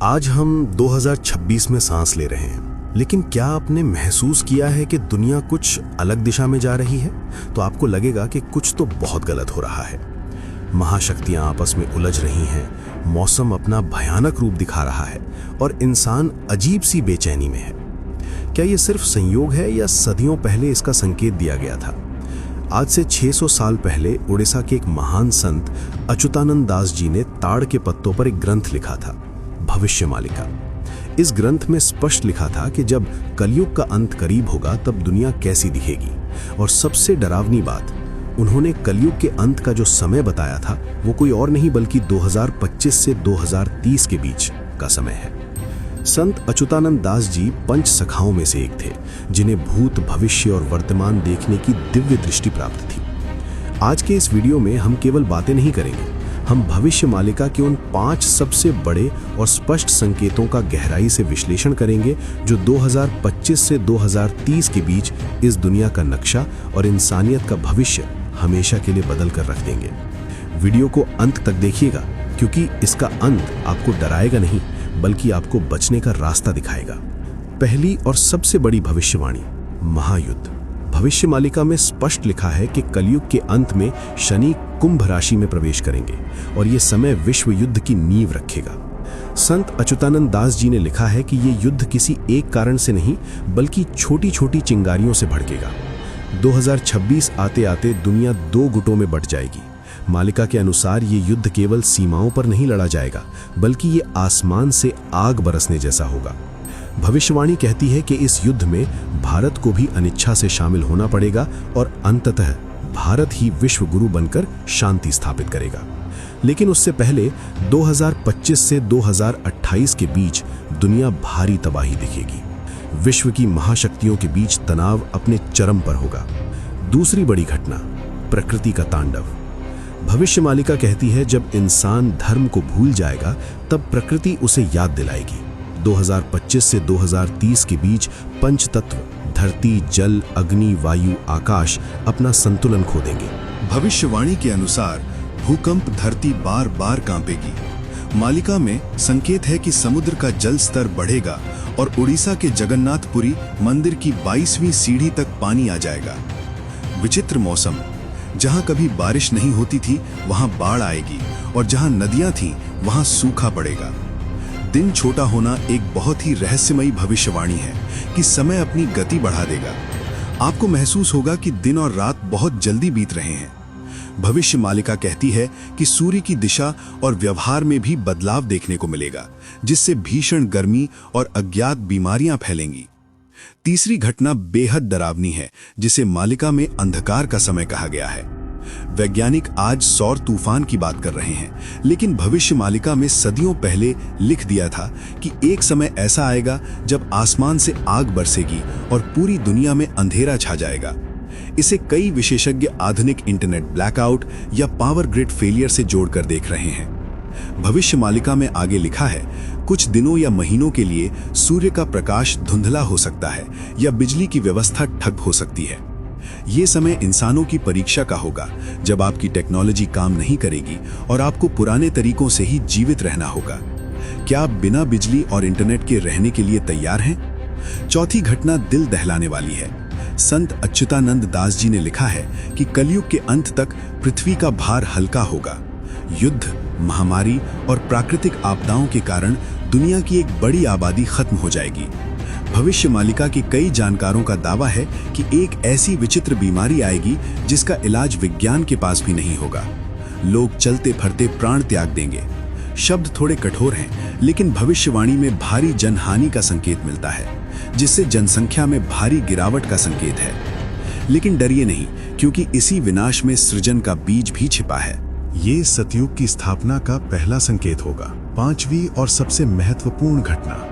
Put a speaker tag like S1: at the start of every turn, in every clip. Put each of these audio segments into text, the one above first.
S1: आज हम 2026 में सांस ले रहे हैं, लेकिन क्या आपने महसूस किया है कि दुनिया कुछ अलग दिशा में जा रही है? तो आपको लगेगा कि कुछ तो बहुत गलत हो रहा है। महाशक्तियां आपस में उलझ रही हैं, मौसम अपना भयानक रूप दिखा रहा है और इंसान अजीब सी बेचैनी में है। क्या ये सिर्फ संयोग है या सदियों पहले इसका संकेत दिया गया था? आज से 600 साल पहले उड़ीसा के एक महान संत अच्युतानंद दास जी ने ताड़ के पत्तों पर एक ग्रंथ लिखा था, भविष्यमालिका। इस ग्रंथ में स्पष्ट लिखा था कि जब कलयुग का अंत करीब होगा तब दुनिया कैसी दिखेगी। और सबसे डरावनी बात, उन्होंने कलयुग के अंत का जो समय बताया था वो कोई और नहीं बल्कि 2025 से 2030 के बीच का समय है। संत अच्युतानंद दास जी पंच सखाओं में से एक थे, जिन्हें भूत, भविष्य और वर्तमान देखने की दिव्य दृष्टि प्राप्त थी। आज के इस वीडियो में हम केवल बातें नहीं करेंगे, हम भविष्यमालिका के उन 5 सबसे बड़े और स्पष्ट संकेतों का गहराई से विश्लेषण करेंगे जो 2025 से 2030 के बीच इस दुनिया का नक्शा और इंसानियत का भविष्य हमेशा के लिए बदल कर रख देंगे। वीडियो को अंत तक देखिएगा, क्योंकि इसका अंत आपको डराएगा नहीं बल्कि आपको बचने का रास्ता दिखाएगा। पहली और सबसे बड़ी भविष्यवाणी, महायुद्ध। भविष्यमालिका में स्पष्ट लिखा है कि कलयुग के अंत में शनि कुंभ राशि में प्रवेश करेंगे और ये समय विश्व युद्ध की नींव रखेगा। संत अच्युतानंद दास जी ने लिखा है कि ये युद्ध किसी एक कारण से नहीं बल्कि छोटी छोटी चिंगारियों से भड़केगा। 2026 आते आते दुनिया 2 गुटों में बंट जाएगी। मालिका के अनुसार ये युद्ध केवल सीमाओं पर नहीं लड़ा जाएगा बल्कि ये आसमान से आग बरसने जैसा होगा। भविष्यवाणी कहती है कि इस युद्ध में भारत को भी अनिच्छा से शामिल होना पड़ेगा और अंततः भारत ही विश्व गुरु बनकर शांति स्थापित करेगा। लेकिन उससे पहले 2025 से 2028 के बीच दुनिया भारी तबाही दिखेगी। विश्व की महाशक्तियों के बीच तनाव अपने चरम पर होगा। दूसरी बड़ी घटना, प्रकृति का तांडव। भविष्यमालिका कहती है जब इंसान धर्म को भूल जाएगा तब प्रकृति उसे याद दिलाएगी। 2025 से 2030 के बीच पंचतत्व धरती, जल, अग्नि, वायु, आकाश अपना संतुलन खो देंगे।
S2: भविष्यवाणी के अनुसार भूकंप, धरती बार बार कांपेगी। मालिका में संकेत है कि समुद्र का जल स्तर बढ़ेगा और उड़ीसा के जगन्नाथपुरी मंदिर की 22वीं सीढ़ी तक पानी आ जाएगा। विचित्र मौसम, जहां कभी बारिश नहीं होती थी वहां बाढ़ आएगी और जहां नदियां थीं वहां सूखा पड़ेगा। दिन छोटा होना एक बहुत ही रहस्यमयी भविष्यवाणी है कि समय अपनी गति बढ़ा देगा। आपको महसूस होगा कि दिन और रात बहुत जल्दी बीत रहे हैं। भविष्यमालिका कहती है कि सूर्य की दिशा और व्यवहार में भी बदलाव देखने को मिलेगा, जिससे भीषण गर्मी और अज्ञात बीमारियां फैलेंगी। तीसरी घटना बेहद डरावनी है, जिसे मालिका में अंधकार का समय कहा गया है। वैज्ञानिक आज सौर तूफान की बात कर रहे हैं, लेकिन भविष्यमालिका में सदियों पहले लिख दिया था कि एक समय ऐसा आएगा जब आसमान से आग बरसेगी और पूरी दुनिया में अंधेरा छा जाएगा। इसे कई विशेषज्ञ आधुनिक इंटरनेट ब्लैकआउट या पावर ग्रिड फेलियर से जोड़कर देख रहे हैं। भविष्यमालिका में आगे लिखा है, कुछ दिनों या महीनों के लिए सूर्य का प्रकाश धुंधला हो सकता है या बिजली की व्यवस्था ठप हो सकती है। ये समय इंसानों की परीक्षा का होगा, जब आपकी टेक्नोलॉजी काम नहीं करेगी और आपको पुराने तरीकों से ही जीवित रहना होगा। क्या आप बिना बिजली और इंटरनेट के रहने के लिए तैयार हैं? चौथी घटना दिल दहलाने वाली है। संत अच्युतानंद दास जी ने लिखा है कि कलयुग के अंत तक पृथ्वी का भार हल्का होगा। युद्ध, महामारी और प्राकृतिक आपदाओं के कारण दुनिया की एक बड़ी आबादी खत्म हो जाएगी। भविष्यमालिका के कई जानकारों का दावा है कि एक ऐसी विचित्र बीमारी आएगी जिसका इलाज विज्ञान के पास भी नहीं होगा। लोग चलते फिरते प्राण त्याग देंगे। शब्द थोड़े कठोर हैं, लेकिन भविष्यवाणी में भारी जनहानि का संकेत मिलता है, जिससे जनसंख्या में भारी गिरावट का संकेत है। लेकिन डरिए नहीं, क्योंकि इसी विनाश में सृजन का बीज भी छिपा है।
S1: ये सतयुग की स्थापना का पहला संकेत होगा। पांचवी और सबसे महत्वपूर्ण घटना,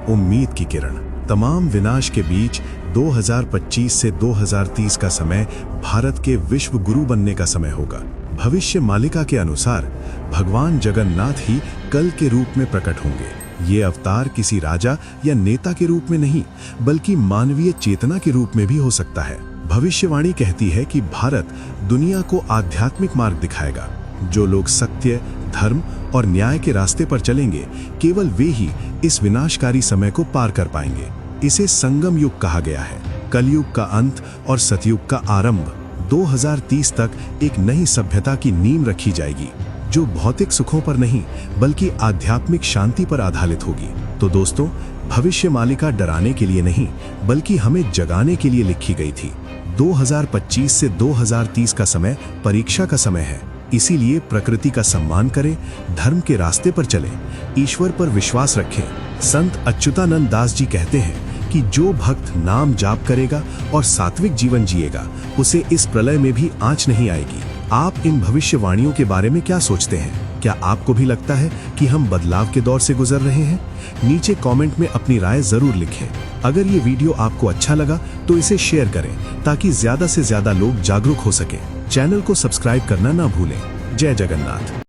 S1: उम्मीद की किरण। तमाम विनाश के बीच 2025 से 2030 का समय भारत के विश्व गुरु बनने का समय होगा। भविष्यमालिका के अनुसार भगवान जगन्नाथ ही कल के रूप में प्रकट होंगे। ये अवतार किसी राजा या नेता के रूप में नहीं बल्कि मानवीय चेतना के रूप में भी हो सकता है। भविष्यवाणी कहती है कि भारत दुनिया को आध्यात्मिक मार्ग दिखाएगा। जो लोग सत्य, धर्म और न्याय के रास्ते पर चलेंगे, केवल वे ही
S2: इस विनाशकारी समय को पार कर पाएंगे। इसे संगम युग कहा गया है, कलयुग का अंत और सतयुग का आरंभ। 2030 तक एक नई सभ्यता की नींव रखी जाएगी, जो भौतिक सुखों पर नहीं बल्कि आध्यात्मिक शांति पर आधारित होगी। तो दोस्तों, भविष्य मालिका डराने के लिए नहीं बल्कि हमें जगाने के लिए लिखी गई थी। 2025 से 2030 का समय परीक्षा का समय है, इसीलिए प्रकृति का सम्मान करें, धर्म के रास्ते पर चलें, ईश्वर पर विश्वास रखें। संत अच्युतानंद दास जी कहते हैं कि जो भक्त नाम जाप करेगा और सात्विक जीवन जिएगा, उसे इस प्रलय में भी आंच नहीं आएगी। आप इन भविष्यवाणियों के बारे में क्या सोचते हैं? क्या आपको भी लगता है कि हम बदलाव के दौर से गुजर रहे हैं? नीचे कमेंट में अपनी राय जरूर लिखें। अगर ये वीडियो आपको अच्छा लगा तो इसे शेयर करें ताकि ज्यादा से ज्यादा लोग जागरूक हो सकें। चैनल को सब्सक्राइब करना ना भूलें। जय जगन्नाथ।